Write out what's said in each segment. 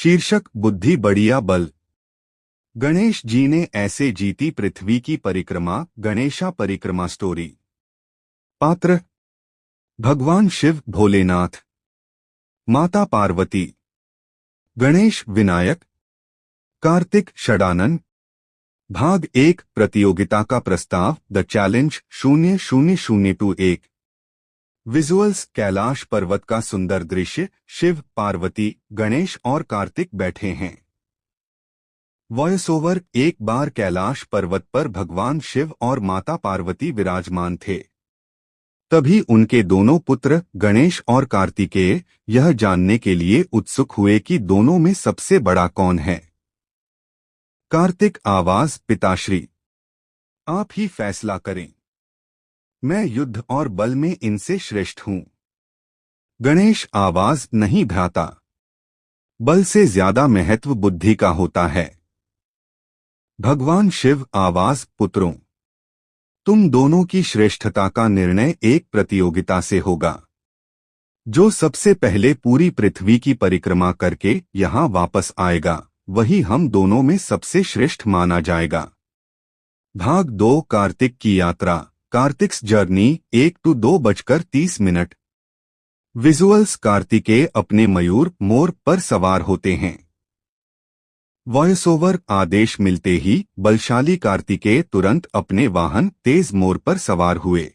शीर्षक बुद्धि बढ़िया बल। गणेश जी ने ऐसे जीती पृथ्वी की परिक्रमा। गणेशा परिक्रमा स्टोरी। पात्र: भगवान शिव भोलेनाथ, माता पार्वती, गणेश विनायक, कार्तिक षडानन। भाग 1 प्रतियोगिता का प्रस्ताव। The challenge 0001। विजुअल्स: कैलाश पर्वत का सुंदर दृश्य। शिव, पार्वती, गणेश और कार्तिक बैठे हैं। वॉइस ओवर: एक बार कैलाश पर्वत पर भगवान शिव और माता पार्वती विराजमान थे। तभी उनके दोनों पुत्र गणेश और कार्तिकेय यह जानने के लिए उत्सुक हुए कि दोनों में सबसे बड़ा कौन है। कार्तिक आवाज: पिताश्री, आप ही फैसला करें। मैं युद्ध और बल में इनसे श्रेष्ठ हूं। गणेश आवाज: नहीं भ्राता, बल से ज्यादा महत्व बुद्धि का होता है। भगवान शिव आवाज: पुत्रों, तुम दोनों की श्रेष्ठता का निर्णय एक प्रतियोगिता से होगा। जो सबसे पहले पूरी पृथ्वी की परिक्रमा करके यहाँ वापस आएगा वही हम दोनों में सबसे श्रेष्ठ माना जाएगा। भाग 2 कार्तिक की यात्रा। कार्तिक्स जर्नी 1-2:30। विजुअल्स: कार्तिकेय अपने मयूर मोर पर सवार होते हैं। वॉइस ओवर: आदेश मिलते ही बलशाली कार्तिकेय तुरंत अपने वाहन तेज मोर पर सवार हुए।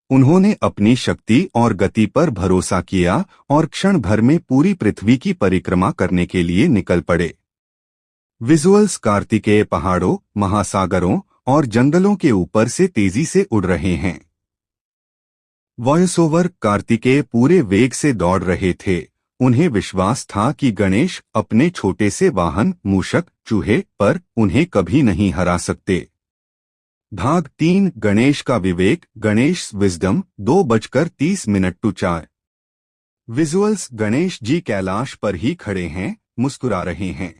उन्होंने अपनी शक्ति और गति पर भरोसा किया और क्षण भर में पूरी पृथ्वी की परिक्रमा करने के लिए निकल पड़े। विजुअल्स: कार्तिकेय पहाड़ों, महासागरों और जंगलों के ऊपर से तेजी से उड़ रहे हैं। वॉइस ओवर: कार्तिकेय पूरे वेग से दौड़ रहे थे। उन्हें विश्वास था कि गणेश अपने छोटे से वाहन मूषक चूहे पर उन्हें कभी नहीं हरा सकते। भाग 3 गणेश का विवेक। गणेश विजडम 2:30-4। विजुअल्स: गणेश जी कैलाश पर ही खड़े हैं, मुस्कुरा रहे हैं।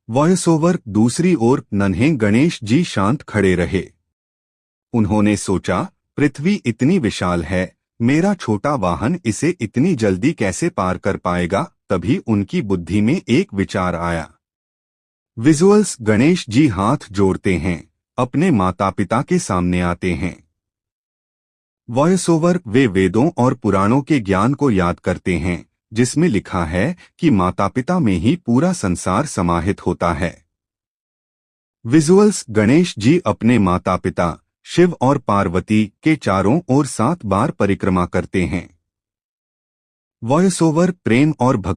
वॉइस ओवर: दूसरी ओर नन्हे गणेश जी शांत खड़े रहे। उन्होंने सोचा, पृथ्वी इतनी विशाल है, मेरा छोटा वाहन इसे इतनी जल्दी कैसे पार कर पाएगा। तभी उनकी बुद्धि में एक विचार आया। विजुअल्स: गणेश जी हाथ जोड़ते हैं, अपने माता पिता के सामने आते हैं। वॉइस ओवर: वे वेदों और पुराणों के ज्ञान को याद करते हैं जिसमें लिखा है कि माता पिता में ही पूरा संसार समाहित होता है। विजुअल्स: गणेश जी अपने माता पिता शिव और पार्वती के चारों ओर 7 बार परिक्रमा करते हैं। वॉइस ओवर: प्रेम और भक्ति